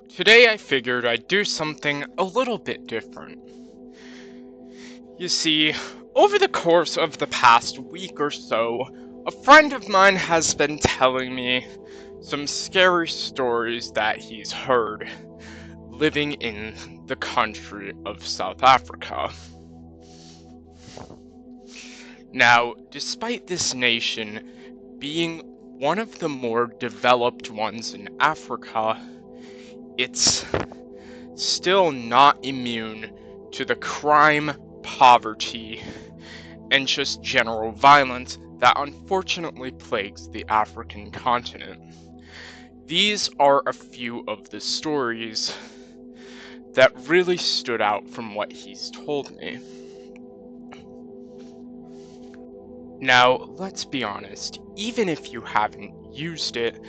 Today I figured I'd do something a little bit different. You see, over the course of the past week or so, a friend of mine has been telling me some scary stories that he's heard living in the country of South Africa. Now, despite this nation being one of the more developed ones in Africa, it's still not immune to the crime, poverty, and just general violence that unfortunately plagues the African continent. These are a few of the stories that really stood out from what he's told me. Now, let's be honest, even if you haven't used it,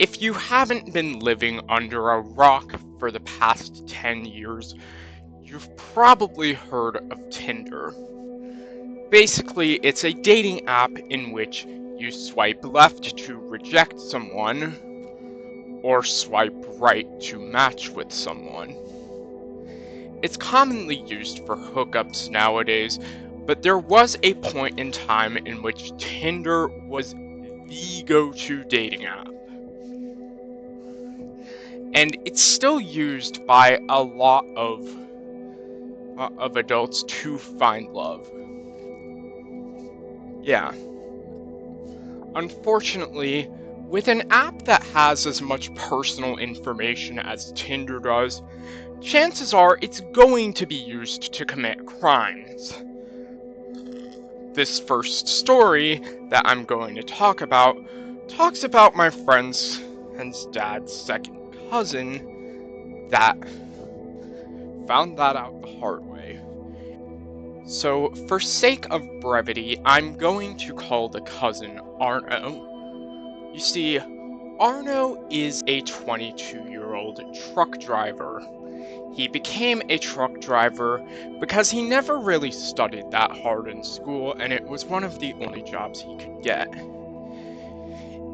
if you haven't been living under a rock for the past 10 years, you've probably heard of Tinder. Basically, it's a dating app in which you swipe left to reject someone, or swipe right to match with someone. It's commonly used for hookups nowadays, but there was a point in time in which Tinder was the go-to dating app. And it's still used by a lot of adults to find love. Yeah. Unfortunately, with an app that has as much personal information as Tinder does, chances are it's going to be used to commit crimes. This first story that I'm going to talk about talks about my friend's and dad's second cousin that found that out the hard way. So, for sake of brevity, I'm going to call the cousin Arno. You see, Arno is a 22-year-old truck driver. He became a truck driver because he never really studied that hard in school, and it was one of the only jobs he could get.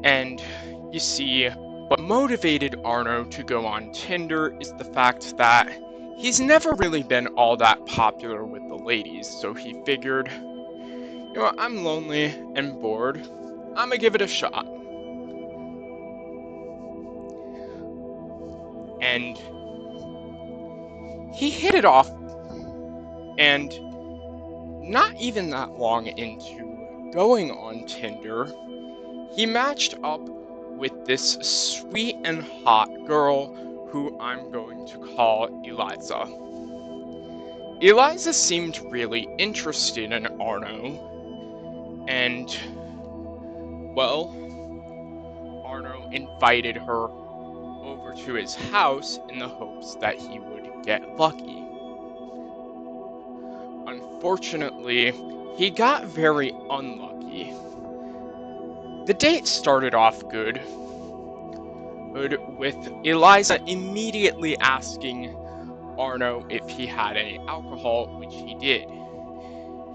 And you see, what motivated Arno to go on Tinder is the fact that he's never really been all that popular with the ladies, so he figured, I'm lonely and bored, I'm gonna give it a shot. And he hit it off, and not even that long into going on Tinder, he matched up with this sweet and hot girl who I'm going to call Eliza. Eliza seemed really interested in Arno, and, well, Arno invited her over to his house in the hopes that he would get lucky. Unfortunately, he got very unlucky. The date started off good, with Eliza immediately asking Arno if he had any alcohol, which he did.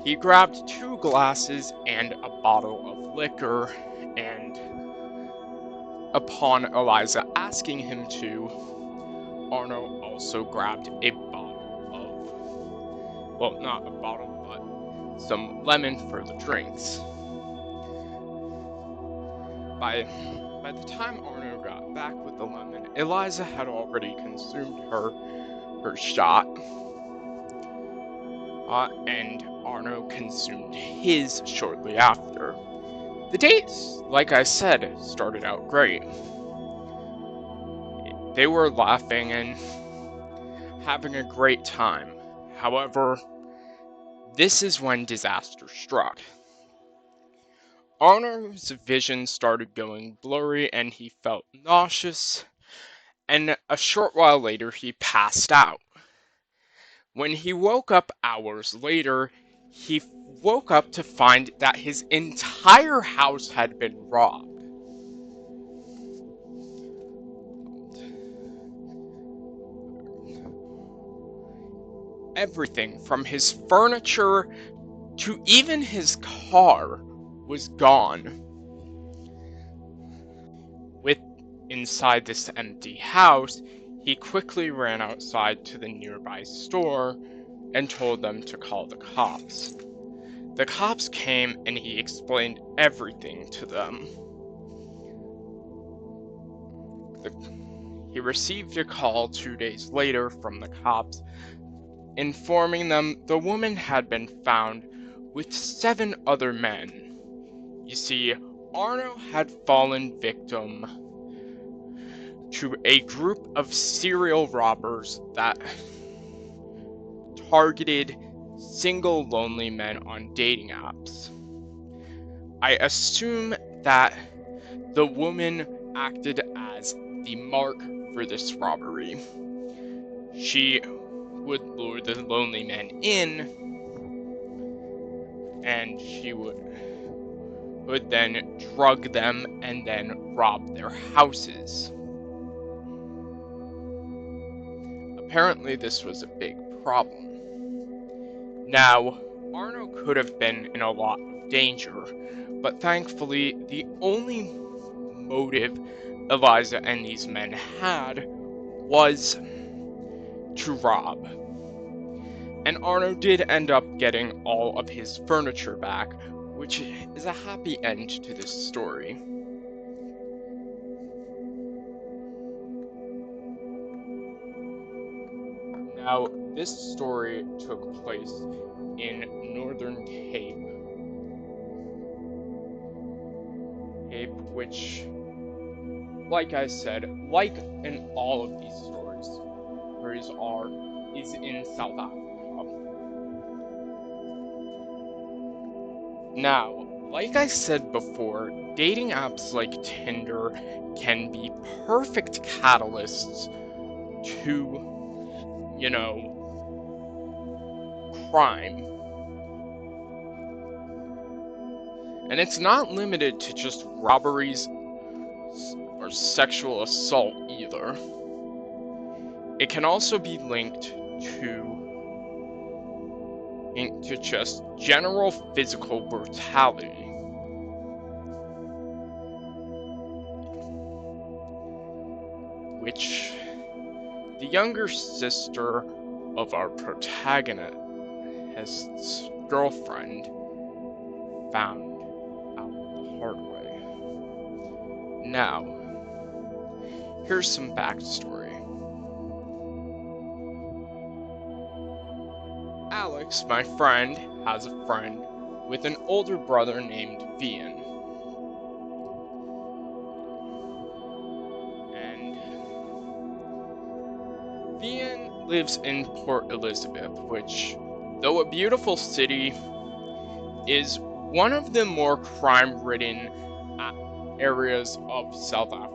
He grabbed 2 glasses and a bottle of liquor, and upon Eliza asking him to, Arno also grabbed a bottle of, well, not a bottle, but some lemon for the drinks. By the time Arno got back with the lemon, Eliza had already consumed her shot, and Arno consumed his shortly after. The date, like I said, started out great. They were laughing and having a great time. However, this is when disaster struck. Arno's vision started going blurry and he felt nauseous, and a short while later he passed out. When he woke up hours later, he woke up to find that his entire house had been robbed. Everything from his furniture to even his car was gone. With inside this empty house, he quickly ran outside to the nearby store and told them to call the cops. The cops came and he explained everything to them. He received a call 2 days later from the cops, informing them the woman had been found with 7 other men. You see, Arno had fallen victim to a group of serial robbers that targeted single lonely men on dating apps. I assume that the woman acted as the mark for this robbery. She would lure the lonely men in, and she would then drug them and then rob their houses. Apparently, this was a big problem. Now, Arno could have been in a lot of danger, but thankfully, the only motive Eliza and these men had was to rob. And Arno did end up getting all of his furniture back, which is a happy end to this story. Now, this story took place in Northern Cape, which, like I said, like in all of these stories is in South Africa. Now, like I said before, dating apps like Tinder can be perfect catalysts to, crime. And it's not limited to just robberies or sexual assault either. It can also be linked to just general physical brutality. Which the younger sister of our protagonist's girlfriend found out the hard way. Now, here's some backstory. Alex, my friend, has a friend with an older brother named Vian. And Vian lives in Port Elizabeth, which, though a beautiful city, is one of the more crime-ridden areas of South Africa.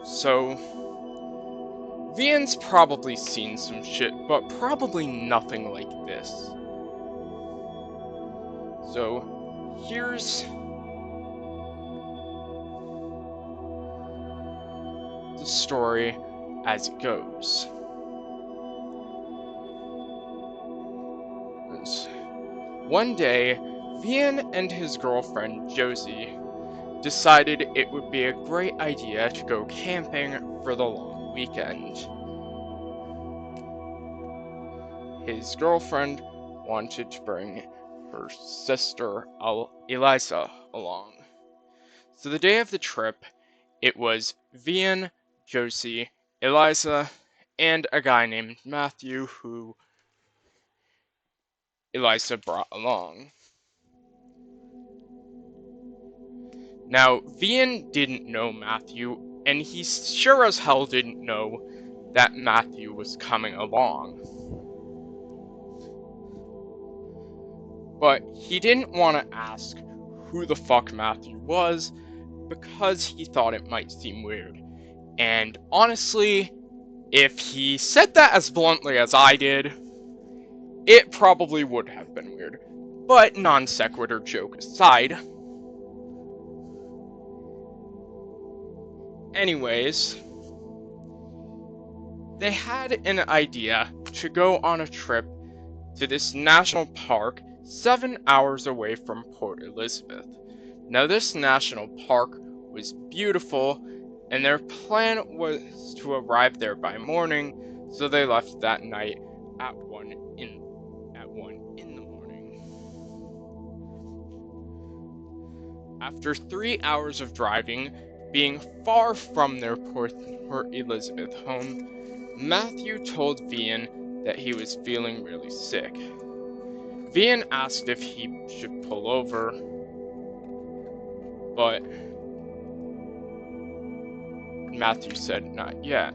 So, Vian's probably seen some shit, but probably nothing like this. So, here's the story as it goes. One day, Vian and his girlfriend Josie decided it would be a great idea to go camping for the long weekend. His girlfriend wanted to bring her sister Eliza along. So the day of the trip, it was Vian, Josie, Eliza, and a guy named Matthew who Eliza brought along. Now, Vian didn't know Matthew, and he sure as hell didn't know that Matthew was coming along. But he didn't want to ask who the fuck Matthew was, because he thought it might seem weird. And honestly, if he said that as bluntly as I did, it probably would have been weird. But non sequitur joke aside. Anyways, they had an idea to go on a trip to this national park 7 hours away from Port Elizabeth. Now, this national park was beautiful, and their plan was to arrive there by morning, so they left that night at 1 in the morning. After 3 hours of driving, being far from their Port Elizabeth home, Matthew told Vian that he was feeling really sick. Vian asked if he should pull over, but Matthew said not yet.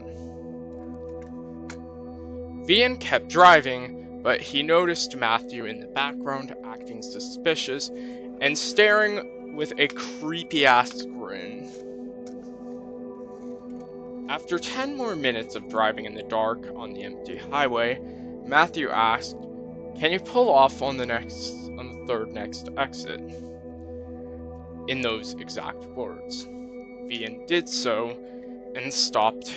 Vian kept driving, but he noticed Matthew in the background acting suspicious and staring with a creepy-ass grin. After 10 more minutes of driving in the dark on the empty highway, Matthew asked, "Can you pull off on the third next exit?" In those exact words. Vian did so and stopped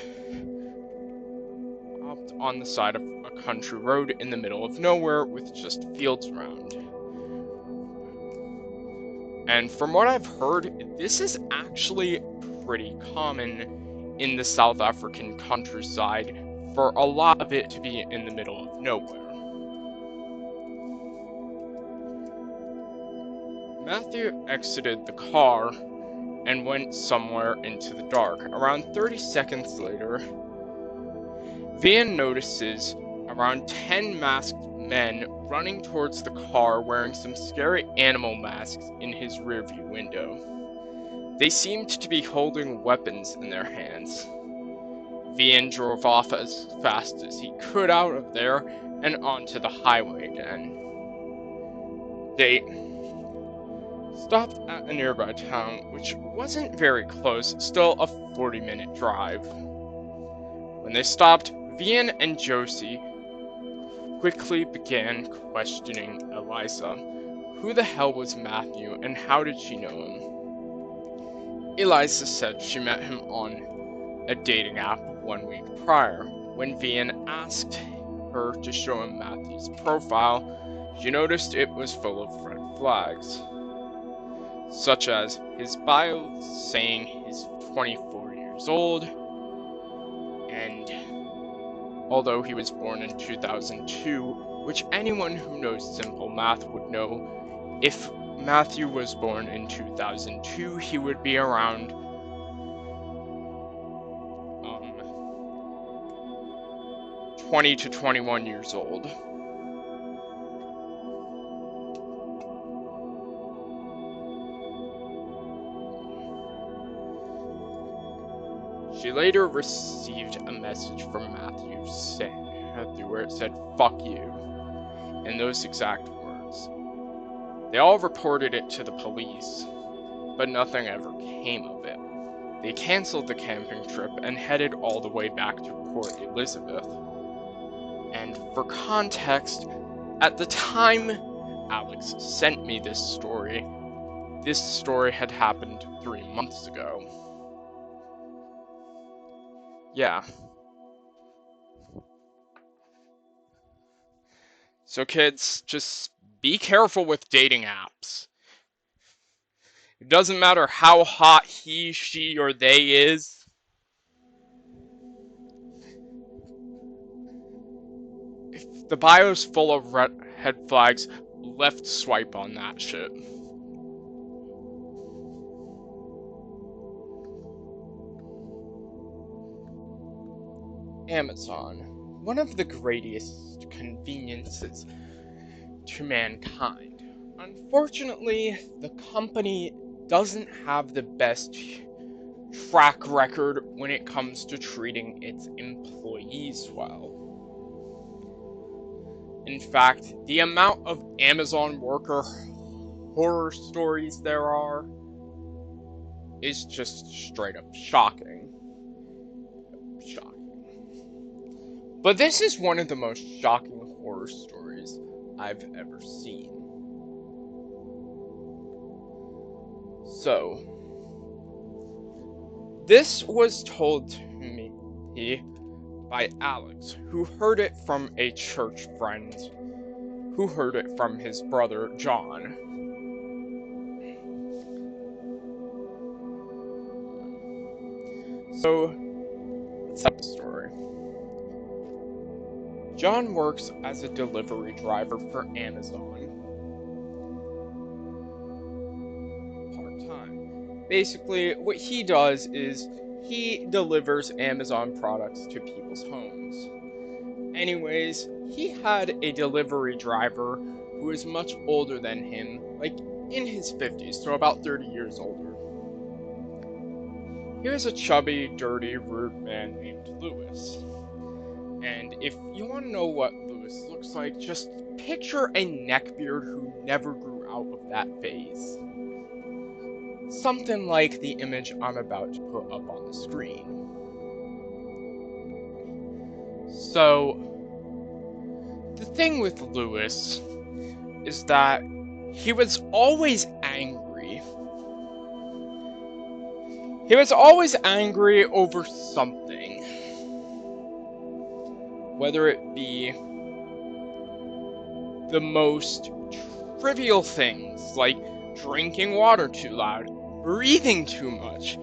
on the side of a country road in the middle of nowhere with just fields around. And from what I've heard, this is actually pretty common in the South African countryside for a lot of it to be in the middle of nowhere. Matthew exited the car and went somewhere into the dark. Around 30 seconds later, Vian notices around 10 masked men running towards the car wearing some scary animal masks in his rearview window. They seemed to be holding weapons in their hands. Vian drove off as fast as he could out of there and onto the highway again. They stopped at a nearby town, which wasn't very close, still a 40-minute drive. When they stopped, Vian and Josie quickly began questioning Eliza. Who the hell was Matthew, and how did she know him? Eliza said she met him on a dating app 1 week prior. When Vian asked her to show him Matthew's profile, she noticed it was full of red flags, such as his bio saying he's 24 years old, and although he was born in 2002, which anyone who knows simple math would know, if Matthew was born in 2002, he would be around 20 to 21 years old. She later received a message from Matthew where it said, "Fuck you," in those exact words. They all reported it to the police, but nothing ever came of it. They canceled the camping trip and headed all the way back to Port Elizabeth. And for context, at the time Alex sent me this story had happened 3 months ago. Yeah. So kids, just be careful with dating apps. It doesn't matter how hot he, she, or they is. If the bio's full of red flags, left swipe on that shit. Amazon, one of the greatest conveniences to mankind. Unfortunately, the company doesn't have the best track record when it comes to treating its employees well. In fact, the amount of Amazon worker horror stories there are is just straight up shocking. But this is one of the most shocking horror stories I've ever seen. So, this was told to me by Alex, who heard it from a church friend, who heard it from his brother John. So, let's have the story. John works as a delivery driver for Amazon part-time. Basically, what he does is he delivers Amazon products to people's homes. Anyways, he had a delivery driver who was much older than him, like in his 50s, so about 30 years older. He was a chubby, dirty, rude man named Louis. And if you want to know what Louis looks like, just picture a neckbeard who never grew out of that phase. Something like the image I'm about to put up on the screen. So, the thing with Louis is that he was always angry. He was always angry over something. Whether it be the most trivial things, like drinking water too loud, breathing too much,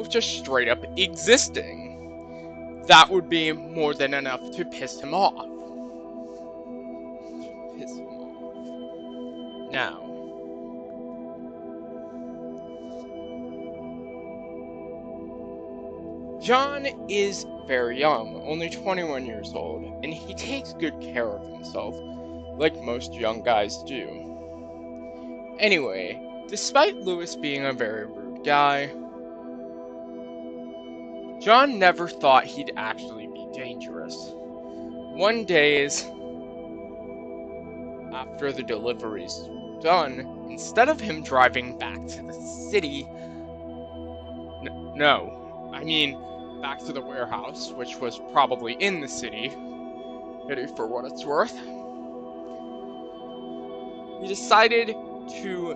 just straight up existing. That would be more than enough to piss him off. Now, John is very young, only 21 years old, and he takes good care of himself, like most young guys do. Anyway, despite Louis being a very rude guy, John never thought he'd actually be dangerous. One day, after the deliveries were done, instead of him driving back to the city, back to the warehouse, which was probably in the city, pity for what it's worth, he decided to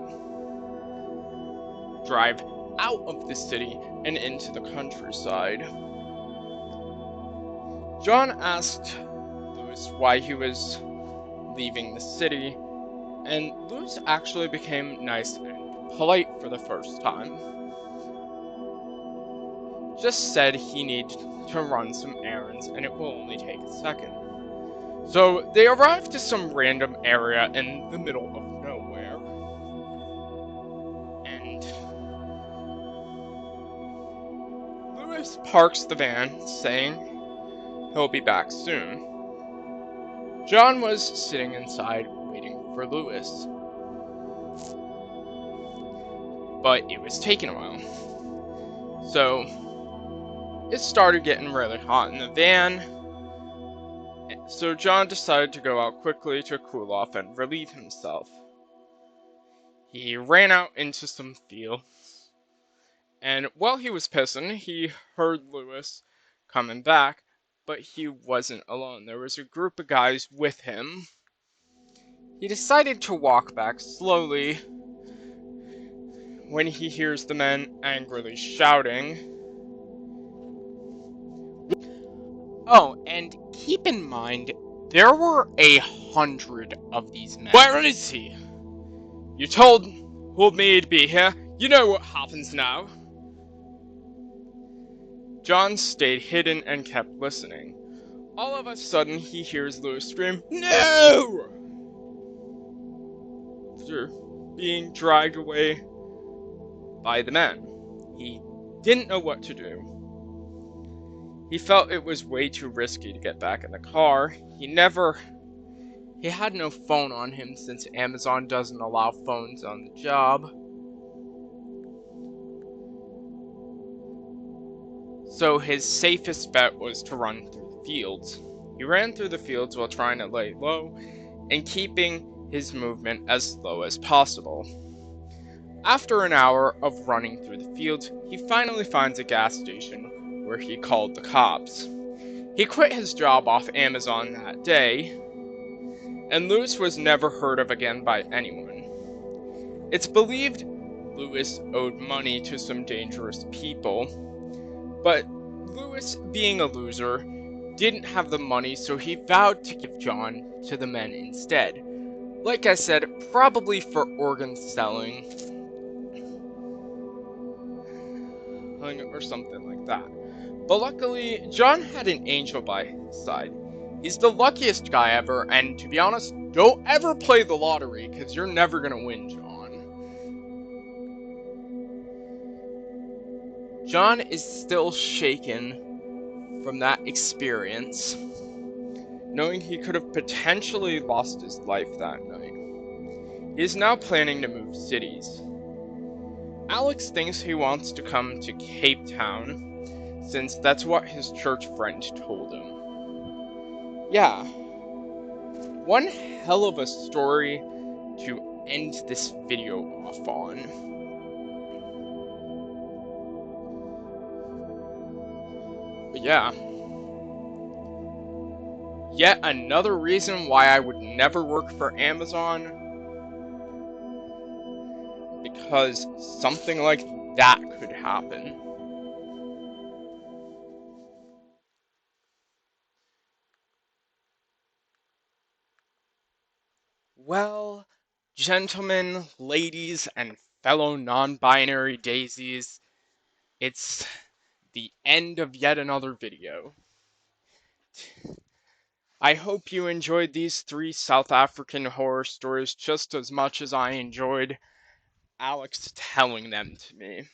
drive out of the city and into the countryside. John asked Louis why he was leaving the city, and Louis actually became nice and polite for the first time. Just said he needed to run some errands and it will only take a second. So they arrived to some random area in the middle of nowhere. And Louis parks the van, saying he'll be back soon. John was sitting inside waiting for Louis. But it was taking a while. So it started getting really hot in the van, so John decided to go out quickly to cool off and relieve himself. He ran out into some fields, and while he was pissing, he heard Louis coming back, but he wasn't alone. There was a group of guys with him. He decided to walk back slowly when he hears the men angrily shouting. Oh, and keep in mind, there were 100 of these men. Where is he? You told me he'd be here. You know what happens now. John stayed hidden and kept listening. All of a sudden, he hears Louis scream, "No!" After being dragged away by the men. He didn't know what to do. He felt it was way too risky to get back in the car. He had no phone on him since Amazon doesn't allow phones on the job. So his safest bet was to run through the fields. He ran through the fields while trying to lay low and keeping his movement as slow as possible. After an hour of running through the fields, he finally finds a gas station where he called the cops. He quit his job off Amazon that day, and Louis was never heard of again by anyone. It's believed Louis owed money to some dangerous people, but Louis, being a loser, didn't have the money, so he vowed to give John to the men instead. Like I said, probably for organ selling. or something like that. But luckily, John had an angel by his side. He's the luckiest guy ever, and to be honest, don't ever play the lottery, because you're never gonna win, John. John is still shaken from that experience, knowing he could have potentially lost his life that night. He is now planning to move cities. Alex thinks he wants to come to Cape Town, since that's what his church friend told him. Yeah, one hell of a story to end this video off on. But yeah, yet another reason why I would never work for Amazon, because something like that could happen. Well, gentlemen, ladies, and fellow non-binary daisies, it's the end of yet another video. I hope you enjoyed these 3 South African horror stories just as much as I enjoyed Alex telling them to me.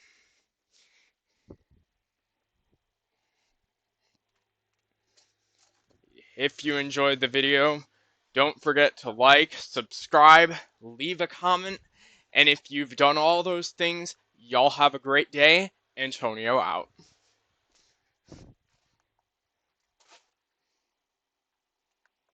If you enjoyed the video, don't forget to like, subscribe, leave a comment, and if you've done all those things, y'all have a great day. Antonio out.